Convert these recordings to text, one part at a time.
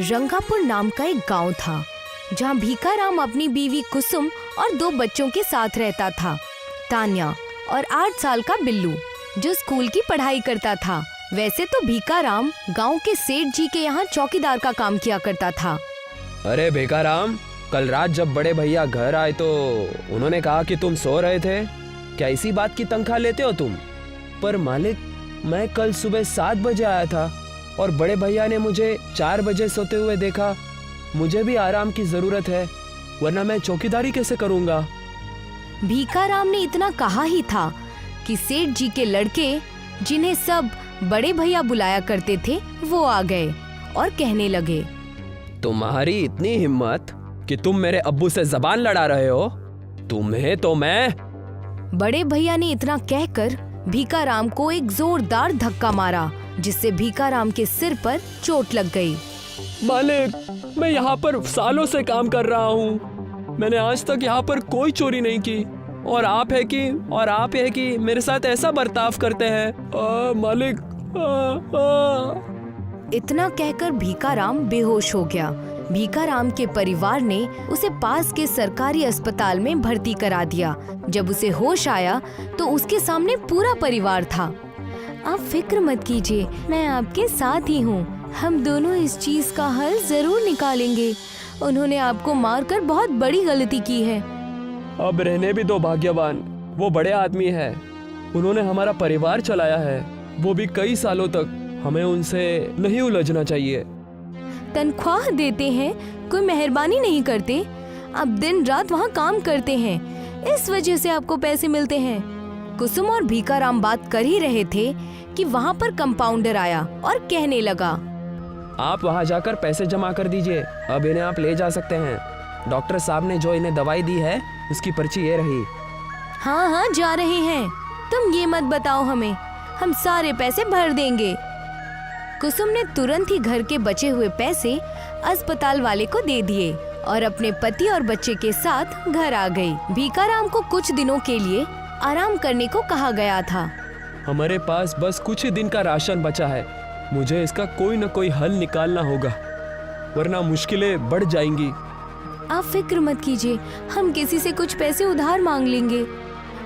रंगापुर नाम का एक गांव था जहां भीखाराम अपनी बीवी कुसुम और 2 बच्चों के साथ रहता था, तान्या और 8 साल का बिल्लू, जो स्कूल की पढ़ाई करता था। वैसे तो भीखाराम गांव के सेठ जी के यहाँ चौकीदार का काम किया करता था। अरे भीखाराम, कल रात जब बड़े भैया घर आए तो उन्होंने कहा कि तुम सो रहे थे। क्या इसी बात की तनख्वाह लेते हो तुम? पर मालिक, मैं कल सुबह 7 बजे आया था और बड़े भैया ने मुझे 4 बजे सोते हुए देखा। मुझे भी आराम की जरूरत है, वरना मैं चौकीदारी कैसे करूंगा? भीखाराम ने इतना कहा ही था कि सेठ जी के लड़के, जिन्हें सब बड़े भैया बुलाया करते थे, वो आ गए और कहने लगे, तुम्हारी इतनी हिम्मत कि तुम मेरे अब्बू से जबान लड़ा रहे हो? तुम्हें तो मैं। बड़े भैया ने इतना कहकर भीखाराम को एक जोरदार धक्का मारा, जिससे भीखाराम के सिर पर चोट लग गई। मालिक, मैं यहाँ पर सालों से काम कर रहा हूँ। मैंने आज तक यहाँ पर कोई चोरी नहीं की और आप है कि मेरे साथ ऐसा बर्ताव करते हैं। मालिक, इतना कहकर भीखाराम बेहोश हो गया। भीखाराम के परिवार ने उसे पास के सरकारी अस्पताल में भर्ती करा दिया। जब उसे होश आया तो उसके सामने पूरा परिवार था। आप फिक्र मत कीजिए, मैं आपके साथ ही हूँ। हम दोनों इस चीज का हल जरूर निकालेंगे। उन्होंने आपको मारकर बहुत बड़ी गलती की है। अब रहने भी दो भाग्यवान, वो बड़े आदमी है। उन्होंने हमारा परिवार चलाया है, वो भी कई सालों तक। हमें उनसे नहीं उलझना चाहिए। तनख्वाह देते हैं, कोई मेहरबानी नहीं करते। आप दिन रात वहाँ काम करते हैं, इस वजह से आपको पैसे मिलते हैं। कुसुम और भीखाराम बात कर ही रहे थे कि वहाँ पर कंपाउंडर आया और कहने लगा, आप वहाँ जाकर पैसे जमा कर दीजिए। अब इन्हें आप ले जा सकते हैं। डॉक्टर साहब ने जो इन्हें दवाई दी है, उसकी पर्ची ये रही। हाँ, जा रहे हैं। तुम ये मत बताओ हमें, हम सारे पैसे भर देंगे। कुसुम ने तुरंत ही घर के बचे हुए पैसे अस्पताल वाले को दे दिए और अपने पति और बच्चे के साथ घर आ गई। भीखाराम को कुछ दिनों के लिए आराम करने को कहा गया था। हमारे पास बस कुछ ही दिन का राशन बचा है। मुझे इसका कोई न कोई हल निकालना होगा, वरना मुश्किलें बढ़ जाएंगी। आप फिक्र मत कीजिए, हम किसी से कुछ पैसे उधार मांग लेंगे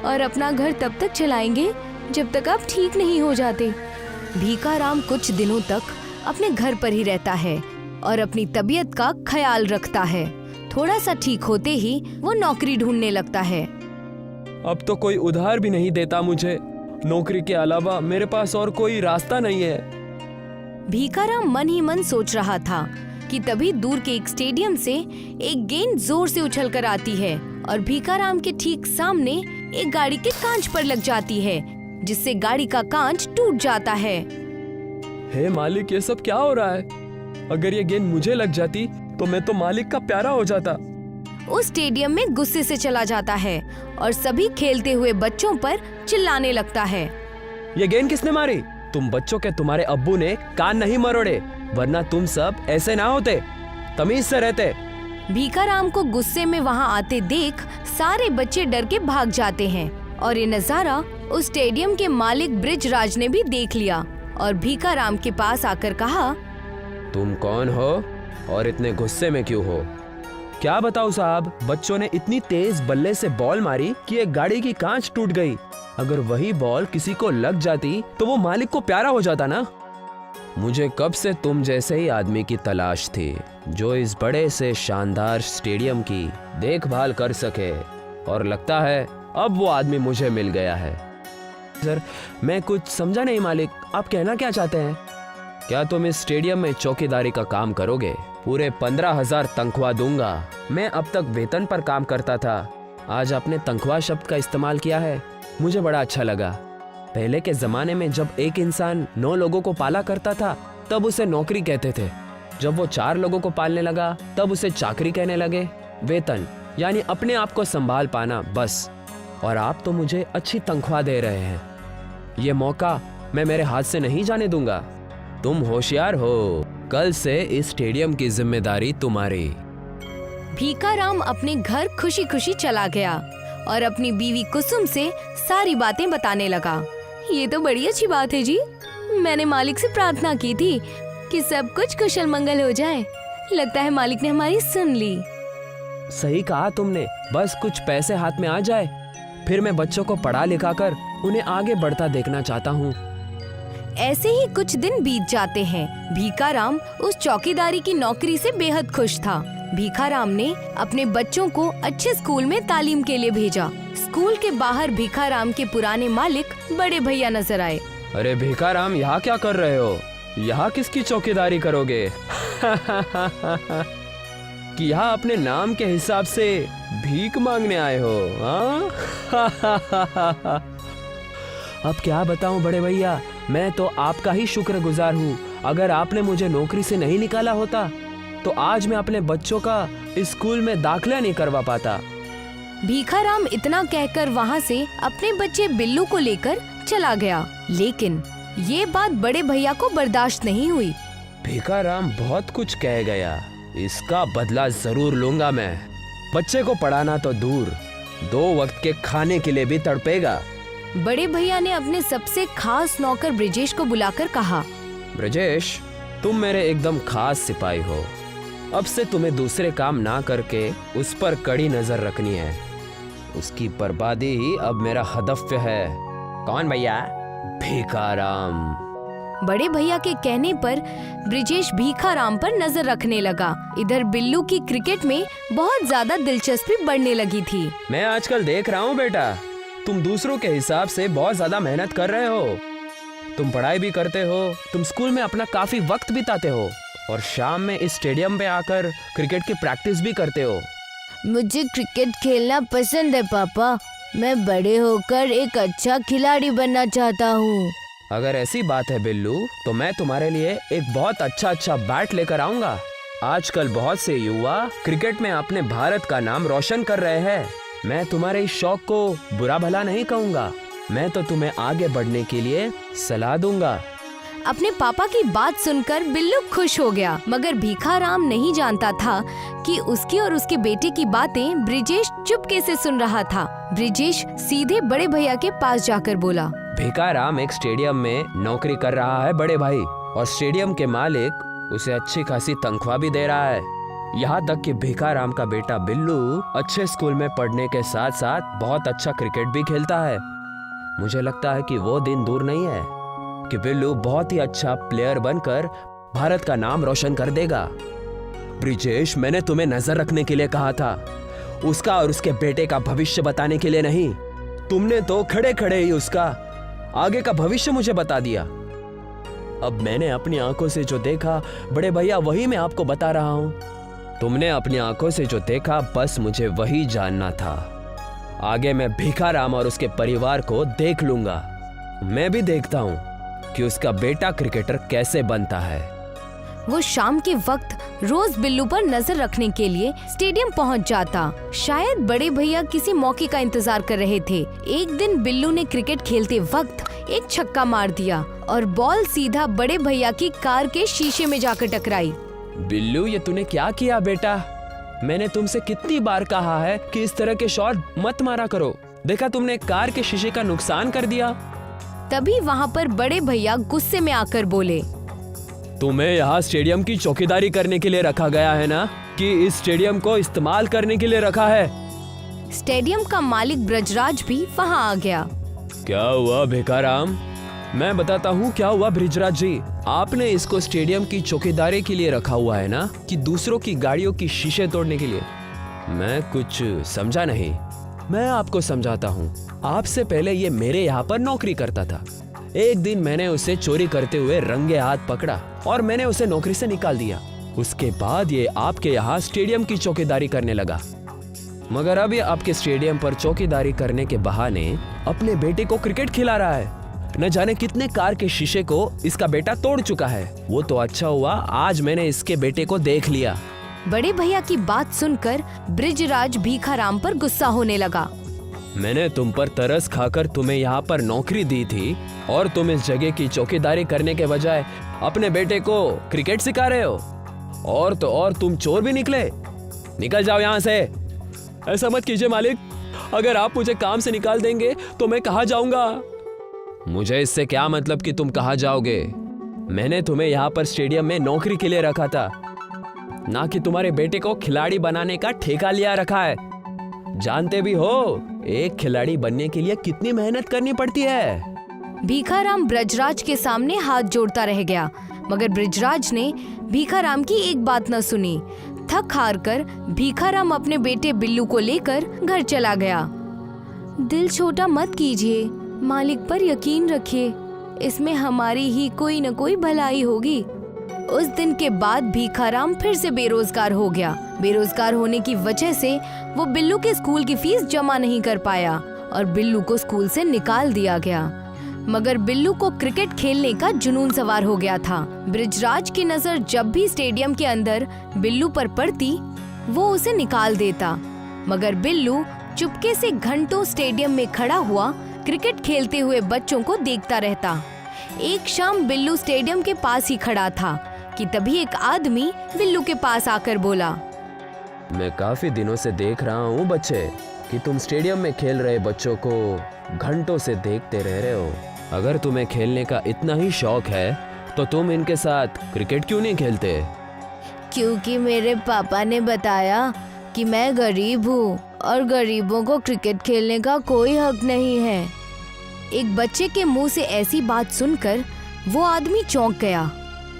और अपना घर तब तक चलाएंगे जब तक आप ठीक नहीं हो जाते। भीखाराम कुछ दिनों तक अपने घर पर ही रहता है और अपनी तबीयत का ख्याल रखता है। थोड़ा सा ठीक होते ही वो नौकरी ढूंढने लगता है। अब तो कोई उधार भी नहीं देता मुझे। नौकरी के अलावा मेरे पास और कोई रास्ता नहीं है। भीखाराम मन ही मन सोच रहा था कि तभी दूर के एक स्टेडियम से एक गेंद जोर से उछल कर आती है और भीखाराम के ठीक सामने एक गाड़ी के कांच पर लग जाती है, जिससे गाड़ी का कांच टूट जाता है। हे मालिक, ये सब क्या हो रहा है? अगर ये गेंद मुझे लग जाती तो मैं तो मालिक का प्यारा हो जाता। उस स्टेडियम में गुस्से से चला जाता है और सभी खेलते हुए बच्चों पर चिल्लाने लगता है। ये गेंद किसने मारी? तुम बच्चों के तुम्हारे अब्बू ने कान नहीं मरोड़े, वरना तुम सब ऐसे ना होते, तमीज से रहते। भीखाराम को गुस्से में वहाँ आते देख सारे बच्चे डर के भाग जाते हैं और ये नजारा उस स्टेडियम के मालिक ब्रिजराज ने भी देख लिया और भीखाराम के पास आकर कहा, तुम कौन हो और इतने गुस्से में क्यों हो? क्या बताऊं साहब, बच्चों ने इतनी तेज बल्ले से बॉल मारी कि एक गाड़ी की कांच टूट गई। अगर वही बॉल किसी को लग जाती तो वो मालिक को प्यारा हो जाता ना। मुझे कब से तुम जैसे ही आदमी की तलाश थी, जो इस बड़े से शानदार स्टेडियम की देखभाल कर सके, और लगता है अब वो आदमी मुझे मिल गया है। सर, मैं कुछ समझा नहीं मालिक, आप कहना क्या चाहते हैं? क्या तुम इस स्टेडियम में चौकीदारी का काम करोगे? पूरे 15,000 तनख्वाह दूंगा। मैं अब तक वेतन पर काम करता था, आज आपने तनख्वाह शब्द का इस्तेमाल किया है, मुझे बड़ा अच्छा लगा। पहले के जमाने में जब एक इंसान 9 लोगों को पाला करता था तब उसे नौकरी कहते थे। जब वो 4 लोगों को पालने लगा तब उसे चाकरी कहने लगे। वेतन यानी अपने आप को संभाल पाना, बस। और आप तो मुझे अच्छी तनख्वाह दे रहे हैं। ये मौका मैं मेरे हाथ से नहीं जाने दूंगा। तुम होशियार हो, कल से इस स्टेडियम की जिम्मेदारी तुम्हारी। भीखाराम अपने घर खुशी खुशी चला गया और अपनी बीवी कुसुम से सारी बातें बताने लगा। ये तो बड़ी अच्छी बात है जी, मैंने मालिक से प्रार्थना की थी कि सब कुछ कुशल मंगल हो जाए, लगता है मालिक ने हमारी सुन ली। सही कहा तुमने, बस कुछ पैसे हाथ में आ जाए, फिर मैं बच्चों को पढ़ा लिखा कर उन्हें आगे बढ़ता देखना चाहता हूँ। ऐसे ही कुछ दिन बीत जाते हैं। भीखाराम उस चौकीदारी की नौकरी से बेहद खुश था। भीखाराम ने अपने बच्चों को अच्छे स्कूल में तालीम के लिए भेजा। स्कूल के बाहर भीखाराम के पुराने मालिक बड़े भैया नजर आए। अरे भीखाराम, यहाँ क्या कर रहे हो? यहाँ किसकी चौकीदारी करोगे? कि यहाँ अपने नाम के हिसाब से भीख मांगने आए हो? हाँ? अब क्या बताऊं बड़े भैया, मैं तो आपका ही शुक्रगुजार हूँ। अगर आपने मुझे नौकरी से नहीं निकाला होता तो आज मैं अपने बच्चों का इस स्कूल में दाखिला नहीं करवा पाता। भीखाराम इतना कहकर वहाँ से अपने बच्चे बिल्लू को लेकर चला गया। लेकिन ये बात बड़े भैया को बर्दाश्त नहीं हुई। भीखाराम बहुत कुछ कह गया, इसका बदला जरूर लूंगा मैं। बच्चे को पढ़ाना तो दूर, 2 वक्त के खाने के लिए भी तड़पेगा। बड़े भैया ने अपने सबसे खास नौकर ब्रिजेश को बुलाकर कहा, ब्रजेश, तुम मेरे एकदम खास सिपाही हो। अब से तुम्हें दूसरे काम ना करके उस पर कड़ी नजर रखनी है। उसकी बर्बादी ही अब मेरा हदफ है। कौन भैया? भीखाराम। बड़े भैया के कहने पर ब्रिजेश भीखाराम पर नजर रखने लगा। इधर बिल्लू की क्रिकेट में बहुत ज्यादा दिलचस्पी बढ़ने लगी थी। मैं आजकल देख रहा हूँ बेटा, तुम दूसरों के हिसाब से बहुत ज्यादा मेहनत कर रहे हो। तुम पढ़ाई भी करते हो, तुम स्कूल में अपना काफी वक्त बिताते हो और शाम में इस स्टेडियम पे आकर क्रिकेट की प्रैक्टिस भी करते हो। मुझे क्रिकेट खेलना पसंद है पापा। मैं बड़े होकर एक अच्छा खिलाड़ी बनना चाहता हूँ। अगर ऐसी बात है बिल्लू, तो मैं तुम्हारे लिए एक बहुत अच्छा बैट लेकर आऊंगा। आजकल बहुत से युवा क्रिकेट में अपने भारत का नाम रोशन कर रहे हैं। मैं तुम्हारे इस शौक को बुरा भला नहीं कहूँगा, मैं तो तुम्हें आगे बढ़ने के लिए सलाह दूंगा। अपने पापा की बात सुनकर बिल्लू खुश हो गया, मगर भीखाराम नहीं जानता था कि उसकी और उसके बेटे की बातें ब्रिजेश चुपके से सुन रहा था। ब्रिजेश सीधे बड़े भैया के पास जाकर बोला, भीखाराम एक स्टेडियम में नौकरी कर रहा है बड़े भाई, और स्टेडियम के मालिक उसे अच्छी खासी तनख्वाह भी दे रहा है। यहाँ तक कि भीखाराम का बेटा बिल्लू अच्छे स्कूल में पढ़ने के साथ साथ बहुत अच्छा क्रिकेट भी खेलता है। मुझे लगता है कि वो दिन दूर नहीं है कि बिल्लू बहुत ही अच्छा प्लेयर बनकर भारत का नाम रोशन कर देगा। ब्रिजेश, मैंने तुम्हें नजर रखने के लिए कहा था, उसका और उसके बेटे का भविष्य बताने के लिए नहीं। तुमने तो खड़े खड़े ही उसका आगे का भविष्य मुझे बता दिया। अब मैंने अपनी आंखों से जो देखा बड़े भैया, वही मैं आपको बता रहा हूं। तुमने अपनी आंखों से जो देखा, बस मुझे वही जानना था। आगे मैं भीखाराम और उसके परिवार को देख लूंगा। मैं भी देखता हूं कि उसका बेटा क्रिकेटर कैसे बनता है। वो शाम के वक्त रोज बिल्लू पर नजर रखने के लिए स्टेडियम पहुंच जाता। शायद बड़े भैया किसी मौके का इंतजार कर रहे थे। एक दिन बिल्लू ने क्रिकेट खेलते वक्त एक छक्का मार दिया और बॉल सीधा बड़े भैया की कार के शीशे में जाकर टकराई। बिल्लू, ये तूने क्या किया बेटा? मैंने तुमसे कितनी बार कहा है कि इस तरह के शॉट मत मारा करो। देखा, तुमने कार के शीशे का नुकसान कर दिया। तभी वहाँ पर बड़े भैया गुस्से में आकर बोले, तुम्हें यहाँ स्टेडियम की चौकीदारी करने के लिए रखा गया है ना, कि इस स्टेडियम को इस्तेमाल करने के लिए रखा है? स्टेडियम का मालिक ब्रजराज भी वहाँ आ गया। क्या हुआ भीखाराम? मैं बताता हूँ क्या हुआ ब्रिजराज जी। आपने इसको स्टेडियम की चौकीदारी के लिए रखा हुआ है ना, कि दूसरों की गाड़ियों की शीशे तोड़ने के लिए? मैं कुछ समझा नहीं। मैं आपको समझाता हूँ। आपसे पहले ये मेरे यहाँ पर नौकरी करता था। एक दिन मैंने उसे चोरी करते हुए रंगे हाथ पकड़ा और मैंने उसे नौकरी से निकाल दिया। उसके बाद ये आपके यहाँ स्टेडियम की चौकीदारी करने लगा। मगर अब ये आपके स्टेडियम पर चौकीदारी करने के बहाने अपने बेटे को क्रिकेट खिला रहा है। न जाने कितने कार के शीशे को इसका बेटा तोड़ चुका है। वो तो अच्छा हुआ आज मैंने इसके बेटे को देख लिया। बड़े भैया की बात सुनकर ब्रिजराज भीखाराम पर गुस्सा होने लगा। मैंने तुम पर तरस खाकर तुम्हें यहाँ पर नौकरी दी थी और तुम इस जगह की चौकीदारी करने के बजाय अपने बेटे को क्रिकेट सिखा रहे हो। और तो और तुम चोर भी निकले। निकल जाओ यहाँ से। ऐसा मत कीजिए मालिक, अगर आप मुझे काम से निकाल देंगे तो मैं कहाँ जाऊंगा? मुझे इससे क्या मतलब कि तुम कहाँ जाओगे? मैंने तुम्हें यहाँ पर स्टेडियम में नौकरी के लिए रखा था। ना कि तुम्हारे बेटे को खिलाड़ी बनाने का ठेका लिया रखा है। जानते भी हो एक खिलाड़ी बनने के लिए कितनी मेहनत करनी पड़ती है। भीखाराम ब्रजराज के सामने हाथ जोड़ता रह गया, मगर ब्रजराज ने भीखाराम की एक बात न सुनी। थक हार कर भीखाराम अपने बेटे बिल्लू को लेकर घर चला गया। दिल छोटा मत कीजिए, मालिक पर यकीन रखिए, इसमें हमारी ही कोई न कोई भलाई होगी। उस दिन के बाद भीखाराम फिर से बेरोजगार हो गया। बेरोजगार होने की वजह से वो बिल्लू के स्कूल की फीस जमा नहीं कर पाया और बिल्लू को स्कूल से निकाल दिया गया। मगर बिल्लू को क्रिकेट खेलने का जुनून सवार हो गया था। ब्रजराज की नजर जब भी स्टेडियम के अंदर बिल्लू पर पड़ती, वो उसे निकाल देता। मगर बिल्लू चुपके से घंटों स्टेडियम में खड़ा हुआ क्रिकेट खेलते हुए बच्चों को देखता रहता। एक शाम बिल्लू स्टेडियम के पास ही खड़ा था कि तभी एक आदमी बिल्लू के पास आकर बोला, मैं काफी दिनों से देख रहा हूँ बच्चे कि तुम स्टेडियम में खेल रहे बच्चों को घंटों से देखते रह रहे हो। अगर तुम्हें खेलने का इतना ही शौक है तो तुम इनके साथ क्रिकेट क्यों नहीं खेलते? क्योंकि मेरे पापा ने बताया कि मैं गरीब हूँ और गरीबों को क्रिकेट खेलने का कोई हक नहीं है। एक बच्चे के मुंह से ऐसी बात सुनकर वो आदमी चौंक गया।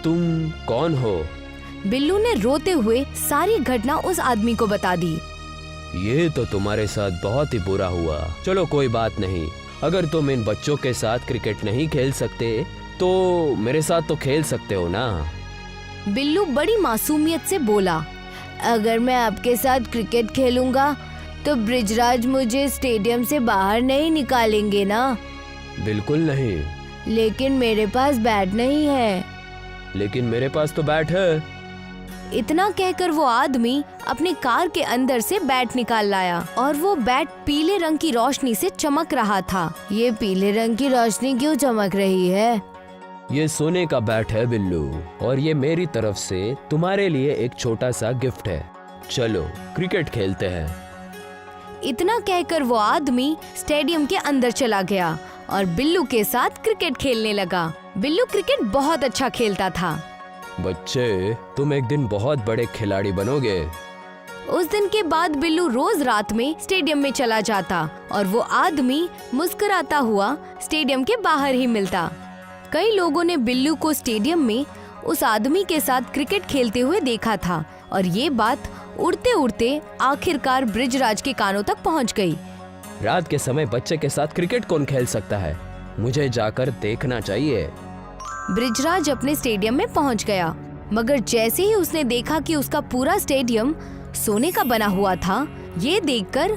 तुम कौन हो? बिल्लू ने रोते हुए सारी घटना उस आदमी को बता दी। ये तो तुम्हारे साथ बहुत ही बुरा हुआ। चलो कोई बात नहीं, अगर तुम इन बच्चों के साथ क्रिकेट नहीं खेल सकते तो मेरे साथ तो खेल सकते हो ना। बिल्लू बड़ी मासूमियत से बोला, अगर मैं आपके साथ क्रिकेट खेलूंगा तो ब्रजराज मुझे स्टेडियम से बाहर नहीं निकालेंगे ना? बिल्कुल नहीं। लेकिन मेरे पास बैट नहीं है। लेकिन मेरे पास तो बैट है। इतना कहकर वो आदमी अपने कार के अंदर से बैट निकाल लाया और वो बैट पीले रंग की रोशनी से चमक रहा था। ये पीले रंग की रोशनी क्यों चमक रही है? ये सोने का बैट है बिल्लू, और ये मेरी तरफ से तुम्हारे लिए एक छोटा सा गिफ्ट है। चलो क्रिकेट खेलते हैं। इतना कहकर वो आदमी स्टेडियम के अंदर चला गया और बिल्लू के साथ क्रिकेट खेलने लगा। बिल्लू क्रिकेट बहुत अच्छा खेलता था। बच्चे, तुम एक दिन बहुत बड़े खिलाड़ी बनोगे। उस दिन के बाद बिल्लू रोज रात में स्टेडियम में चला जाता और वो आदमी मुस्कुराता हुआ स्टेडियम के बाहर ही मिलता। कई लोगों ने बिल्लू को स्टेडियम में उस आदमी के साथ क्रिकेट खेलते हुए देखा था और ये बात उड़ते उड़ते आखिरकार ब्रजराज के कानों तक पहुंच गई। रात के समय बच्चे के साथ क्रिकेट कौन खेल सकता है? मुझे जाकर देखना चाहिए। ब्रजराज अपने स्टेडियम में पहुंच गया, मगर जैसे ही उसने देखा कि उसका पूरा स्टेडियम सोने का बना हुआ था, ये देखकर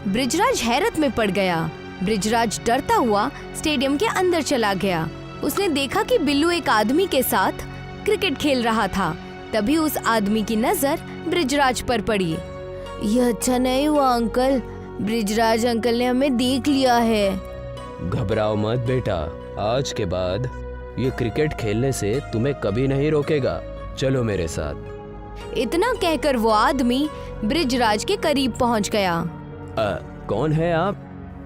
ब्रजराज हैरत में पड़ गया। ब्रजराज डरता हुआ स्टेडियम के अंदर चला गया। उसने देखा कि बिल्लू एक आदमी के साथ क्रिकेट खेल रहा था। तभी उस आदमी की नजर ब्रजराज पर पड़ी। यह अच्छा नहीं हुआ अंकल, ब्रजराज अंकल ने हमें देख लिया है। घबराओ मत बेटा, आज के बाद ये क्रिकेट खेलने से तुम्हें कभी नहीं रोकेगा। चलो मेरे साथ। इतना कहकर वो आदमी ब्रजराज के करीब पहुंच गया। कौन है आप?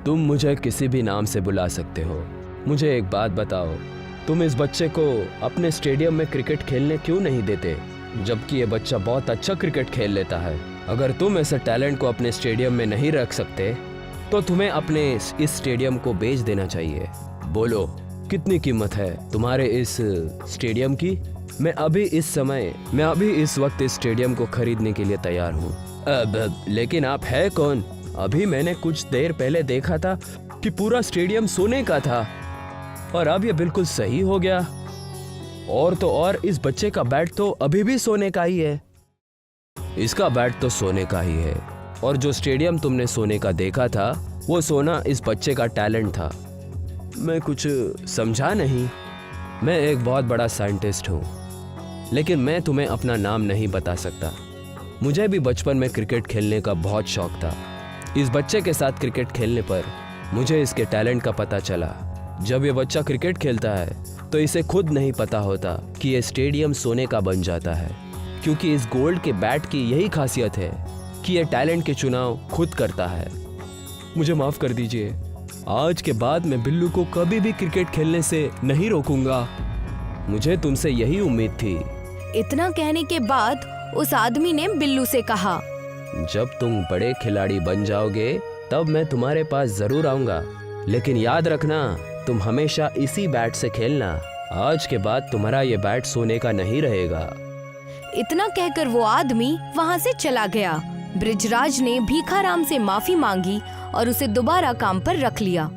तुम मुझे किसी भी नाम से बुला सकते हो। मुझे एक बात बताओ, तुम इस बच्चे को अपने स्टेडियम में क्रिकेट खेलने क्यों नहीं देते, जबकि ये बच्चा बहुत अच्छा क्रिकेट खेल लेता है? अगर तुम ऐसे टैलेंट को अपने स्टेडियम में नहीं रख सकते तो तुम्हें अपने इस स्टेडियम को बेच देना चाहिए। बोलो, कितनी कीमत है तुम्हारे इस स्टेडियम की? मैं अभी इस वक्त इस स्टेडियम को खरीदने के लिए तैयार हूँ। लेकिन आप है कौन? अभी मैंने कुछ देर पहले देखा था कि पूरा स्टेडियम सोने का था और अब ये बिल्कुल सही हो गया। और तो और इस बच्चे का बैट तो अभी भी सोने का ही है। इसका बैट तो सोने का ही है, और जो स्टेडियम तुमने सोने का देखा था वो सोना इस बच्चे का टैलेंट था। मैं कुछ समझा नहीं। मैं एक बहुत बड़ा साइंटिस्ट हूँ, लेकिन मैं तुम्हें अपना नाम नहीं बता सकता। मुझे भी बचपन में क्रिकेट खेलने का बहुत शौक था। इस बच्चे के साथ क्रिकेट खेलने पर मुझे इसके टैलेंट का पता चला। जब ये बच्चा क्रिकेट खेलता है तो इसे खुद नहीं पता होता कि ये स्टेडियम सोने का बन जाता है, क्योंकि इस गोल्ड के बैट की यही खासियत है कि ये टैलेंट के चुनाव खुद करता है। मुझे माफ कर दीजिए। आज के बाद मैं बिल्लू को कभी भी क्रिकेट खेलने से नहीं रोकूंगा। मुझे तुमसे यही उम्मीद थी। इतना कहने के बाद उस आदमी ने बिल्लू से कहा, जब तुम बड़े खिलाड़ी बन जाओगे तब मैं तुम्हारे पास जरूर आऊंगा, लेकिन याद रखना तुम हमेशा इसी बैट से खेलना। आज के बाद तुम्हारा ये बैट सोने का नहीं रहेगा। इतना कहकर वो आदमी वहाँ से चला गया। बृजराज ने भीखाराम से माफी मांगी और उसे दोबारा काम पर रख लिया।